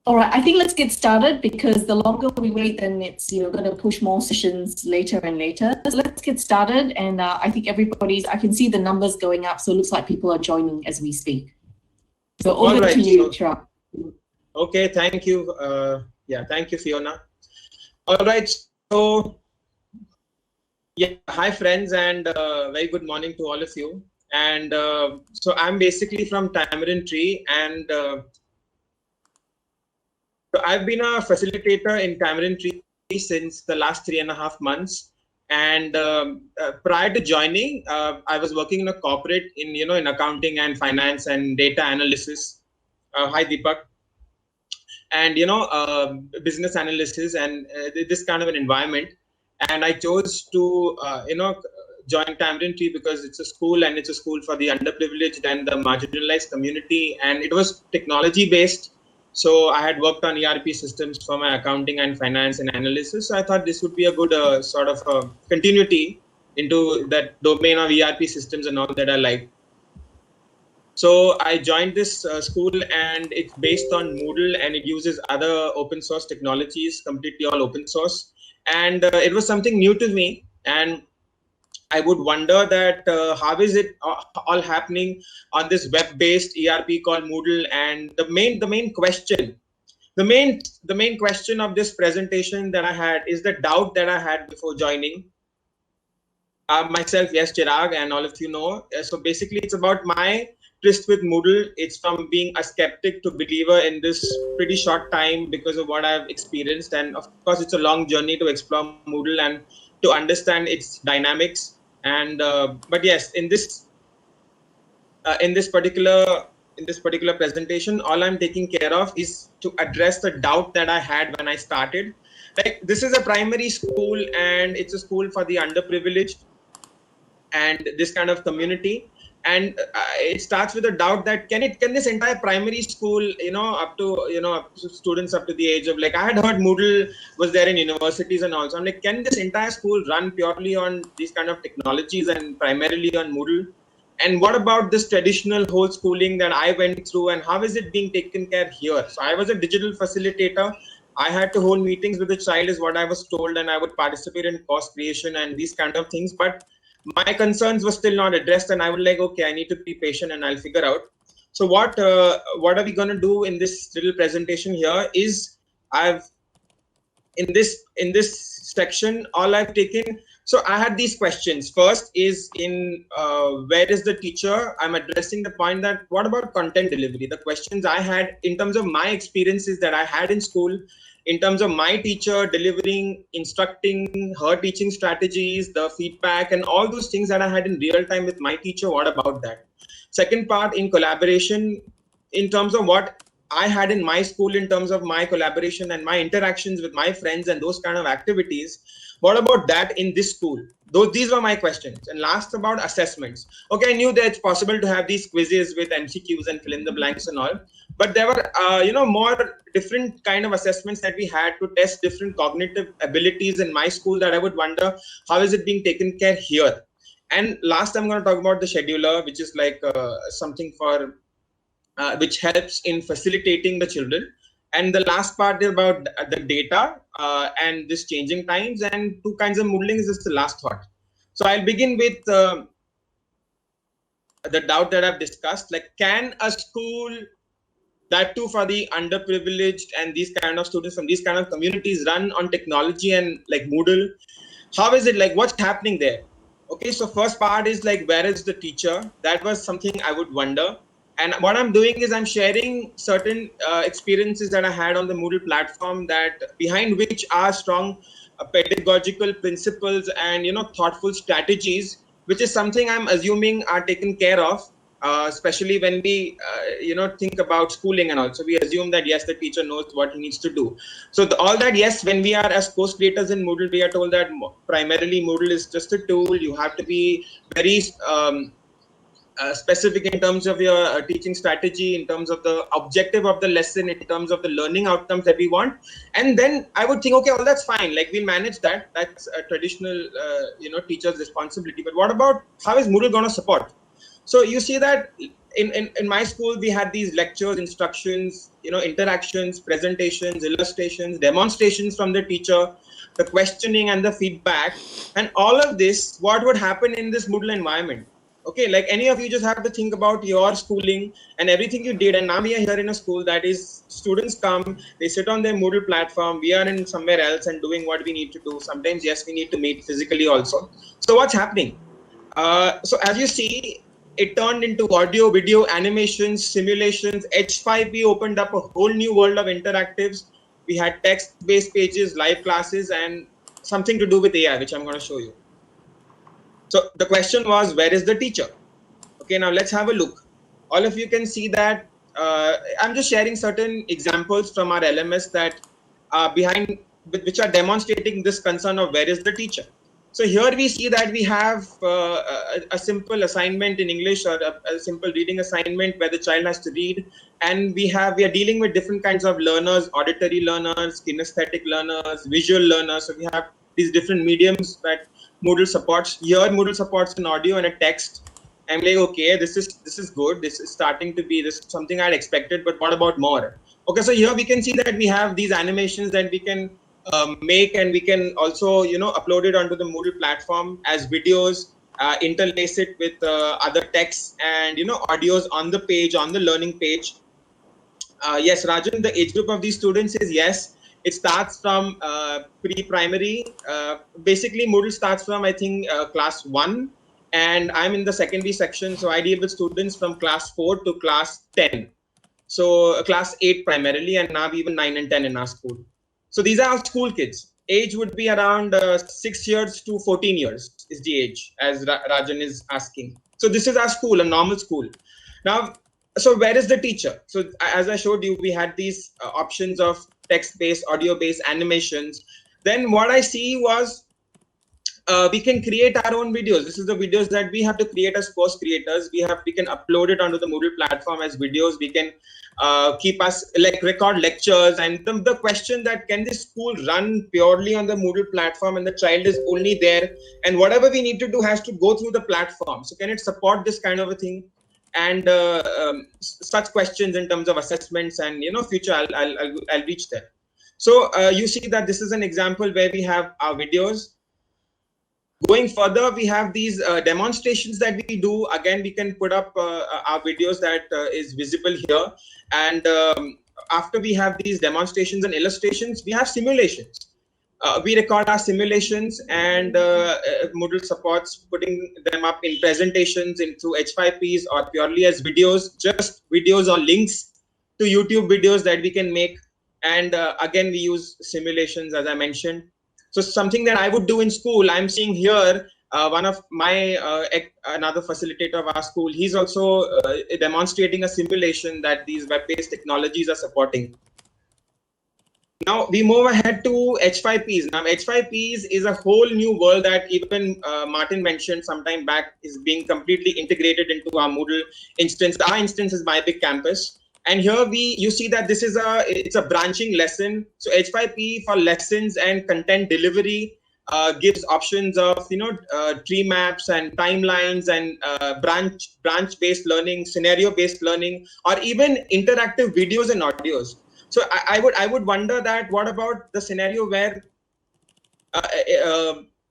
All right, I think let's get started because the longer we wait, then it's going to push more sessions later and later. So let's get started, and I think I can see the numbers going up, so it looks like people are joining as we speak. So over to you, Chirag. Okay, thank you. Thank you, Fiona. All right, so hi friends, and very good morning to all of you. And so I'm basically from Tamarind Tree, and so I've been a facilitator in Tamarind Tree since the last 3.5 months. And prior to joining, I was working in a corporate in accounting and finance and data analysis. Hi, Deepak. And business analysis and this kind of an environment. And I chose to join Tamarind Tree because it's a school, and it's a school for the underprivileged and the marginalized community, and it was technology based. So I had worked on ERP systems for my accounting and finance and analysis. So I thought this would be a good sort of continuity into that domain of ERP systems and all that I like. So I joined this school, and it's based on Moodle, and it uses other open source technologies, completely all open source. And it was something new to me, and I would wonder that how is it all happening on this web-based ERP called Moodle? And the main question of this presentation that I had is the doubt that I had before joining. Myself, yes, Chirag, and all of you know. So basically, it's about my Tryst with Moodle. It's from being a skeptic to believer in this pretty short time because of what I've experienced. And of course, it's a long journey to explore Moodle and to understand its dynamics. And but yes, in this particular presentation, all I'm taking care of is to address the doubt that I had when I started. Like, this is a primary school, and it's a school for the underprivileged and this kind of community. And it starts with a doubt that can this entire primary school, up to students up to the age of, like, I had heard Moodle was there in universities and also. I'm like, can this entire school run purely on these kind of technologies and primarily on Moodle? And what about this traditional whole schooling that I went through, and how is it being taken care here? So I was a digital facilitator. I had to hold meetings with the child is what I was told, and I would participate in course creation and these kind of things. But my concerns were still not addressed, and I was like, okay, I need to be patient and I'll figure out. So what are we going to do in this little presentation here is in this section, all I've taken. So I had these questions. First is in where is the teacher? I'm addressing the point that what about content delivery? The questions I had in terms of my experiences that I had in school, in terms of my teacher delivering, instructing, her teaching strategies, the feedback, and all those things that I had in real time with my teacher. What about that? Second part, in collaboration, in terms of what I had in my school, in terms of my collaboration and my interactions with my friends and those kind of activities. What about that in this school? These were my questions. And last, about assessments. Okay, I knew that it's possible to have these quizzes with MCQs and fill in the blanks and all, but there were more different kind of assessments that we had to test different cognitive abilities in my school that I would wonder how is it being taken care here. And last, I'm going to talk about the scheduler, which is like something for which helps in facilitating the children. And the last part is about the data and this changing times, and 2 kinds of modeling is just the last thought. So I'll begin with the doubt that I've discussed. Like, can a school, that too for the underprivileged and these kind of students from these kind of communities, run on technology and like Moodle? How is it, like, what's happening there? Okay, so first part is like, where is the teacher? That was something I would wonder. And what I'm doing is I'm sharing certain experiences that I had on the Moodle platform, that behind which are strong pedagogical principles and thoughtful strategies, which is something I'm assuming are taken care of, especially when we think about schooling and all. So we assume that yes, the teacher knows what he needs to do. So all that, yes, when we are as course creators in Moodle, we are told that primarily Moodle is just a tool. You have to be very specific in terms of your teaching strategy, in terms of the objective of the lesson, in terms of the learning outcomes that we want. And then I would think, okay, well, that's fine. Like, we'll manage that. That's a traditional, teacher's responsibility. But what about how is Moodle going to support? So you see that in my school, we had these lectures, instructions, interactions, presentations, illustrations, demonstrations from the teacher, the questioning and the feedback, and all of this, what would happen in this Moodle environment? Okay, like any of you just have to think about your schooling and everything you did. And now we are here in a school that is students come, they sit on their Moodle platform. We are in somewhere else and doing what we need to do. Sometimes, yes, we need to meet physically also. So what's happening? So as you see, it turned into audio, video, animations, simulations. H5P opened up a whole new world of interactives. We had text-based pages, live classes, and something to do with AI, which I'm going to show you. So the question was, where is the teacher? Okay, now let's have a look. All of you can see that I'm just sharing certain examples from our LMS that which are demonstrating this concern of where is the teacher. So here we see that we have a simple assignment in English, or a simple reading assignment where the child has to read, and we are dealing with different kinds of learners: auditory learners, kinesthetic learners, visual learners. So we have these different mediums that Moodle supports. Here Moodle supports an audio and a text. I'm like, okay, this is good. This is starting to be something I'd expected, but what about more? Okay, so here we can see that we have these animations that we can make, and we can also upload it onto the Moodle platform as videos, interlace it with other texts and audios on the page, on the learning page. Yes, Rajan, the age group of these students is, yes, it starts from pre-primary. Basically, Moodle starts from, I think, class 1, and I'm in the secondary section, so I deal with students from class 4 to class 10. So class 8 primarily, and now even 9 and 10 in our school. So these are our school kids. Age would be around 6 years to 14 years is the age, as Rajan is asking. So this is our school, a normal school. Now, so where is the teacher? So as I showed you, we had these options of text-based, audio-based animations. Then what I see was we can create our own videos. This is the videos that we have to create as course creators. We can upload it onto the Moodle platform as videos. We can record lectures, and the question that, can this school run purely on the Moodle platform and the child is only there, and whatever we need to do has to go through the platform. So can it support this kind of a thing? And such questions in terms of assessments and future, I'll reach there. So you see that this is an example where we have our videos. Going further, we have these demonstrations that we do. Again, we can put up our videos that is visible here. And after we have these demonstrations and illustrations, we have simulations. We record our simulations, and Moodle supports putting them up in presentations into H5Ps or purely as videos, just videos or links to YouTube videos that we can make. And again, we use simulations, as I mentioned. So something that I would do in school, I'm seeing here, one of my, another facilitator of our school, he's also demonstrating a simulation that these web-based technologies are supporting. Now we move ahead to H5Ps. Now H5Ps is a whole new world that even Martin mentioned some time back is being completely integrated into our Moodle instance. Our instance is My Big Campus. And here you see that this is it's a branching lesson. So H5P for lessons and content delivery gives options of tree maps and timelines and branch-based learning, scenario-based learning, or even interactive videos and audios. So I would wonder that what about the scenario where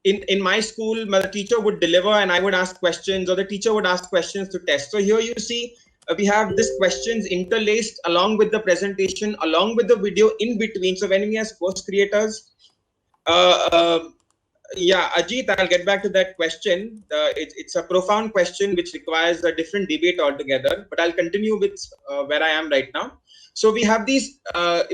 in my school the teacher would deliver and I would ask questions, or the teacher would ask questions to test. So here you see we have these questions interlaced along with the presentation, along with the video in between. So when we as course creators, yeah, Ajit, I'll get back to that question. It's a profound question which requires a different debate altogether, but I'll continue with where I am right now. So we have these,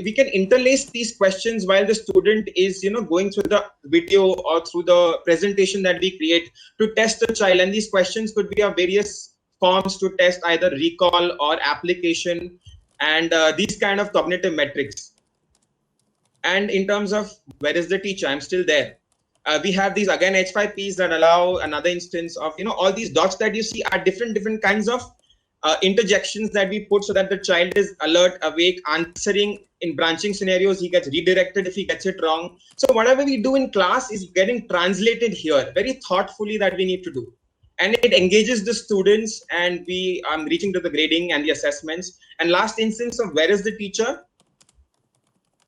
we can interlace these questions while the student is, going through the video or through the presentation that we create to test the child. And these questions could be of various forms to test either recall or application and these kind of cognitive metrics. And in terms of where is the teacher, I'm still there. We have these again H5Ps that allow another instance of, all these dots that you see are different kinds of interjections that we put so that the child is alert, awake, answering in branching scenarios. He gets redirected if he gets it wrong. So whatever we do in class is getting translated here very thoughtfully that we need to do. and it engages the students, and I'm reaching to the grading and the assessments. And last instance of where is the teacher?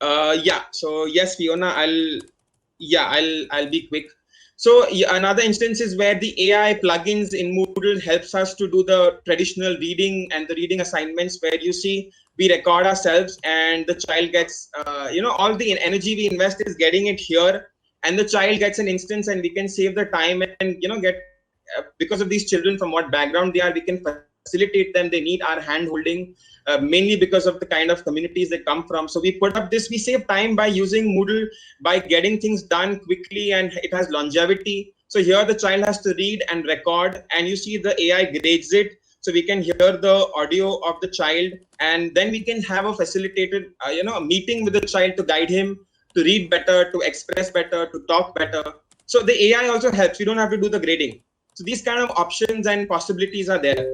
Yeah, so yes, Fiona, I'll be quick. So another instance is where the AI plugins in Moodle helps us to do the traditional reading and the reading assignments, where you see we record ourselves and the child gets, all the energy we invest is getting it here, and the child gets an instance, and we can save the time and, get, because of these children, from what background they are, we can facilitate them. They need our hand holding, mainly because of the kind of communities they come from. So we put up this, we save time by using Moodle, by getting things done quickly, and it has longevity. So here the child has to read and record, and you see the AI grades it. So we can hear the audio of the child, and then we can have a facilitated, meeting with the child to guide him to read better, to express better, to talk better. So the AI also helps. You don't have to do the grading. So these kind of options and possibilities are there.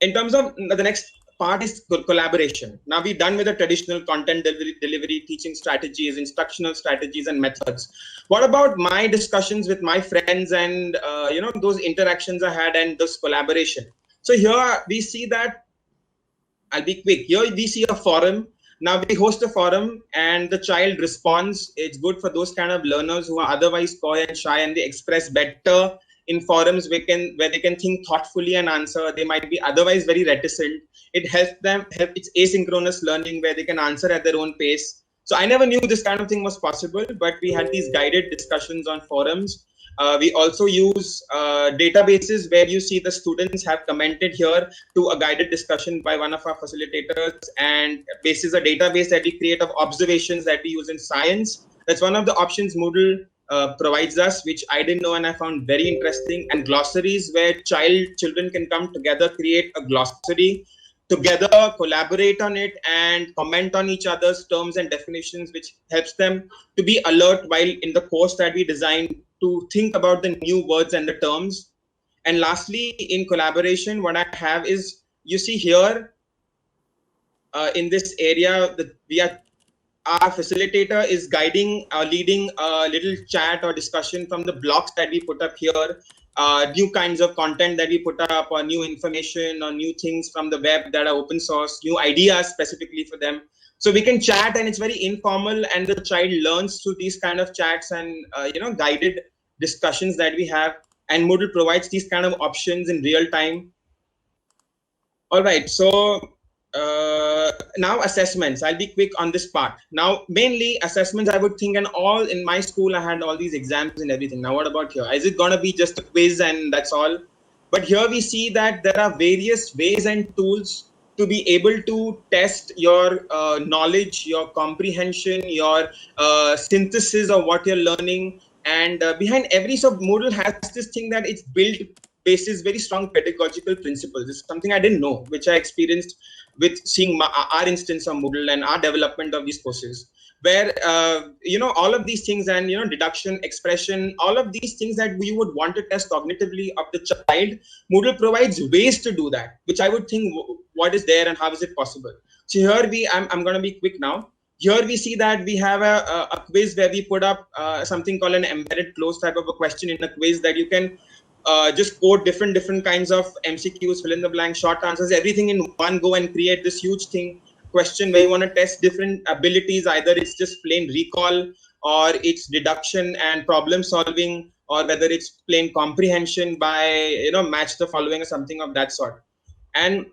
In terms of the next part is collaboration. Now we're done with the traditional content delivery, teaching strategies, instructional strategies, and methods. What about my discussions with my friends and, those interactions I had and this collaboration? So here we see that, I'll be quick. Here we see a forum. Now we host a forum and the child responds. It's good for those kind of learners who are otherwise coy and shy, and they express better in forums where they can think thoughtfully and answer. They might be otherwise very reticent. It helps them. It's asynchronous learning where they can answer at their own pace. So I never knew this kind of thing was possible, but we had these guided discussions on forums. We also use databases where you see the students have commented here to a guided discussion by one of our facilitators, and basis a database that we create of observations that we use in science. That's one of the options Moodle provides us, which I didn't know and I found very interesting. And glossaries where children can come together, create a glossary together, collaborate on it, and comment on each other's terms and definitions, which helps them to be alert while in the course that we designed, to think about the new words and the terms. And lastly, in collaboration, what I have is, you see here in this area that our facilitator is guiding or leading a little chat or discussion from the blocks that we put up here, new kinds of content that we put up, or new information or new things from the web that are open source, new ideas specifically for them. So we can chat, and it's very informal, and the child learns through these kind of chats and guided discussions that we have. And Moodle provides these kind of options in real time. All right, so now assessments. I'll be quick on this part. Now, mainly assessments, I would think, and all in my school, I had all these exams and everything. Now, what about here? Is it going to be just a quiz and that's all? But here we see that there are various ways and tools to be able to test your knowledge, your comprehension, your synthesis of what you're learning. And behind every, so Moodle has this thing that it's built basis very strong pedagogical principles. It's something I didn't know, which I experienced with seeing our instance of Moodle and our development of these courses, where all of these things, and deduction, expression, all of these things that we would want to test cognitively of the child, Moodle provides ways to do that, which I would think, what is there and how is it possible? So here I'm going to be quick now. Here we see that we have a quiz where we put up something called an embedded close type of a question in a quiz, that you can just code different kinds of MCQs, fill in the blank, short answers, everything in one go, and create this huge question where you want to test different abilities. Either it's just plain recall, or it's deduction and problem solving, or whether it's plain comprehension by match the following or something of that sort. And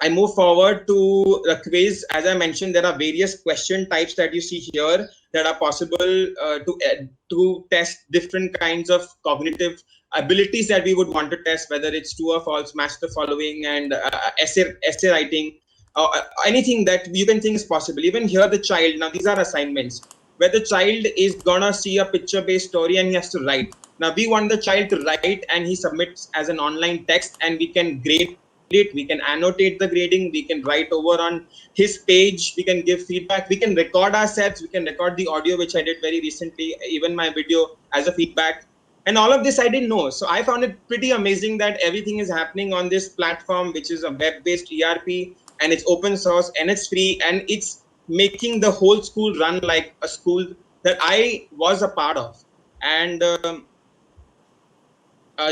I move forward to the quiz. As I mentioned, there are various question types that you see here that are possible to test different kinds of cognitive abilities that we would want to test, whether it's true or false, match the following, and essay writing, anything that you can think is possible. Even here, the child, now these are assignments where the child is gonna see a picture-based story and he has to write. Now we want the child to write, and he submits as an online text, and we can grade it, we can annotate the grading, we can write over on his page, we can give feedback, we can record ourselves, we can record the audio, which I did very recently, even my video as a feedback. And all of this I didn't know. So I found it pretty amazing that everything is happening on this platform, which is a web-based ERP, and it's open source and it's free, and it's making the whole school run like a school that I was a part of. And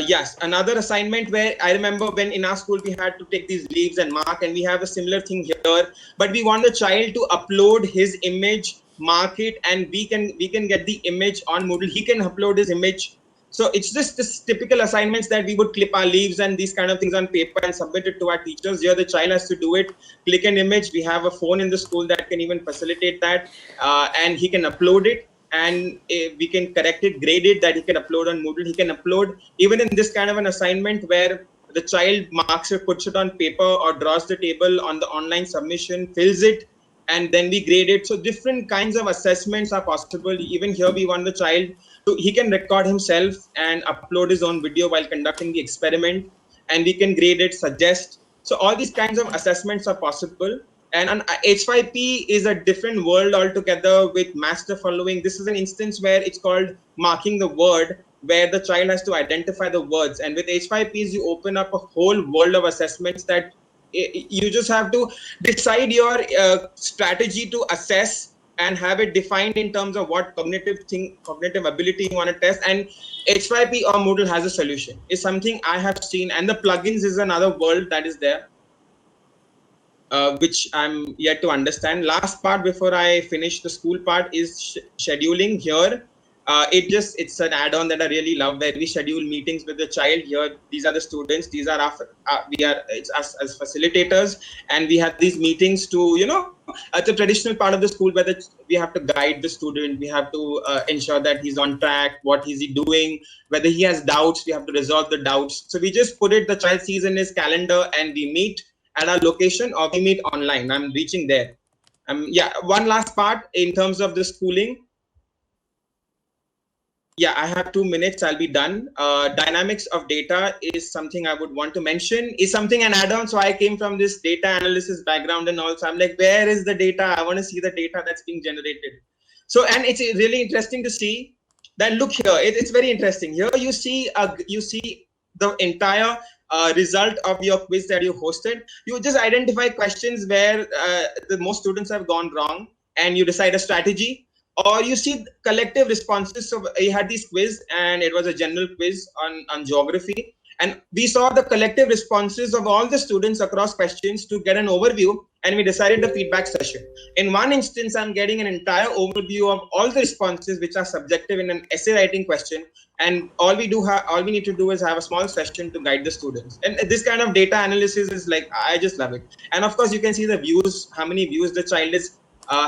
Yes, another assignment where I remember when in our school we had to take these leaves and mark, and we have a similar thing here, but we want the child to upload his image, mark it, and we can get the image on Moodle. He can upload his image. So it's just this typical assignments that we would clip our leaves and these kind of things on paper and submit it to our teachers. Here the child has to do it, click an image. We have a phone in the school that can even facilitate that, and he can upload it. And we can correct it, grade it, that he can upload on Moodle. He can upload even in this kind of an assignment where the child marks it, puts it on paper or draws the table on the online submission, fills it, and then we grade it. So different kinds of assessments are possible. Even here we want the child so he can record himself and upload his own video while conducting the experiment, and we can grade it, suggest. So all these kinds of assessments are possible. And an H5P is a different world altogether with master following. This is an instance where it's called marking the word, where the child has to identify the words. And with H5Ps, you open up a whole world of assessments that you just have to decide your strategy to assess and have it defined in terms of what cognitive ability you want to test. And H5P or Moodle has a solution. It's something I have seen. And the plugins is another world that is there. Which I'm yet to understand. Last part before I finish the school part is scheduling here. It's an add-on that I really love, where we schedule meetings with the child. Here, these are the students. These are it's us as facilitators, and we have these meetings to, it's a traditional part of the school where we have to guide the student. We have to ensure that he's on track. What is he doing? Whether he has doubts, we have to resolve the doubts. So we just put it. The child sees in his calendar, and we meet at our location or we meet online. I'm reaching there. One last part in terms of the schooling. Yeah, I have 2 minutes. I'll be done. Dynamics of data is something I would want to mention. Is something an add-on. So I came from this data analysis background, and also I'm like, where is the data? I want to see the data that's being generated. So, and it's really interesting to see that. Look here, it's very interesting. Here you see the entire result of your quiz that you hosted. You just identify questions where the most students have gone wrong, and you decide a strategy. Or you see collective responses. So you had this quiz, and it was a general quiz on geography. And we saw the collective responses of all the students across questions to get an overview, and we decided the feedback session. In one instance, I'm getting an entire overview of all the responses which are subjective in an essay writing question. And all we need to do is have a small session to guide the students. And this kind of data analysis is like, I just love it. And of course, you can see the views, how many views the child is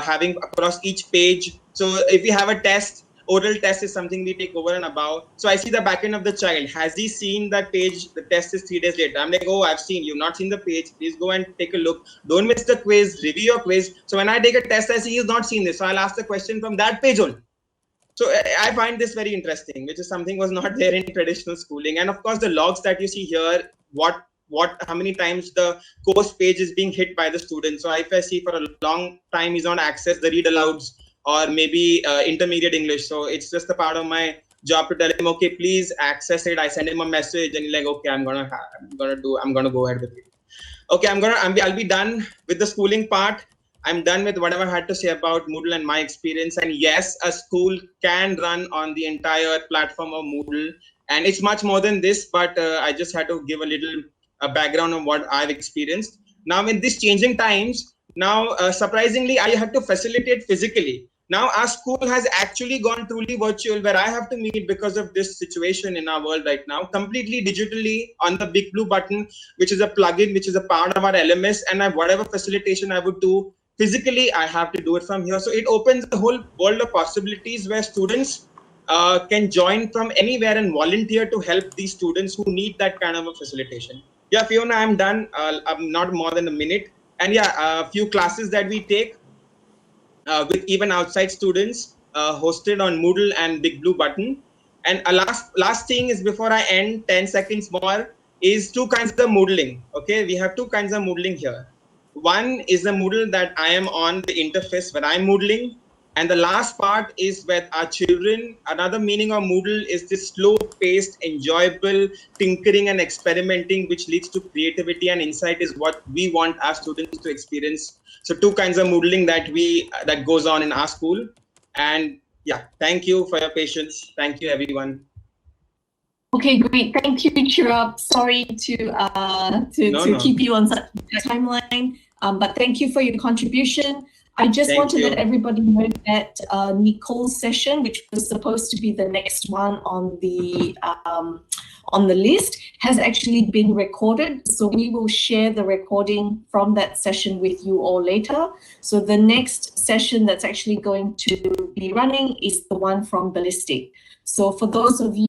having across each page. So if we have a test, oral test is something we take over and above. So I see the back end of the child. Has he seen that page? The test is 3 days later. I'm like, oh, I've seen. You've not seen the page. Please go and take a look. Don't miss the quiz. Review your quiz. So when I take a test, I see he's not seen this. So I'll ask the question from that page only. So I find this very interesting, which is something was not there in traditional schooling. And of course, the logs that you see here, how many times the course page is being hit by the student. So if I see for a long time he's not accessed the read alouds or maybe intermediate English. So it's just a part of my job to tell him, okay, please access it. I send him a message, and he's like, okay, I'm gonna go ahead with it. Okay, I'll be done with the schooling part. I'm done with whatever I had to say about Moodle and my experience. And yes, a school can run on the entire platform of Moodle. And it's much more than this, but I just had to give a little background on what I've experienced. Now, in these changing times, surprisingly, I had to facilitate physically. Now, our school has actually gone truly virtual, where I have to meet because of this situation in our world right now, completely digitally on the big blue button, which is a plugin, which is a part of our LMS. And whatever facilitation I would do physically, I have to do it from here. So it opens a whole world of possibilities where students can join from anywhere and volunteer to help these students who need that kind of a facilitation. Yeah, Fiona, I'm done. I'm not more than a minute. And yeah, a few classes that we take with even outside students hosted on Moodle and Big Blue Button. And a last thing is, before I end, 10 seconds more, is 2 kinds of Moodling. Okay, we have 2 kinds of Moodling here. One is the Moodle that I am on the interface where I'm Moodling. And the last part is with our children. Another meaning of Moodle is this slow-paced, enjoyable tinkering and experimenting, which leads to creativity and insight, is what we want our students to experience. So 2 kinds of Moodling that goes on in our school. And yeah, thank you for your patience. Thank you, everyone. Okay, great. Thank you, Chirag. Sorry to keep you on such a timeline, but thank you for your contribution. I just want to let everybody know that Nicole's session, which was supposed to be the next one on the list, has actually been recorded. So we will share the recording from that session with you all later. So the next session that's actually going to be running is the one from Ballistic. So for those of you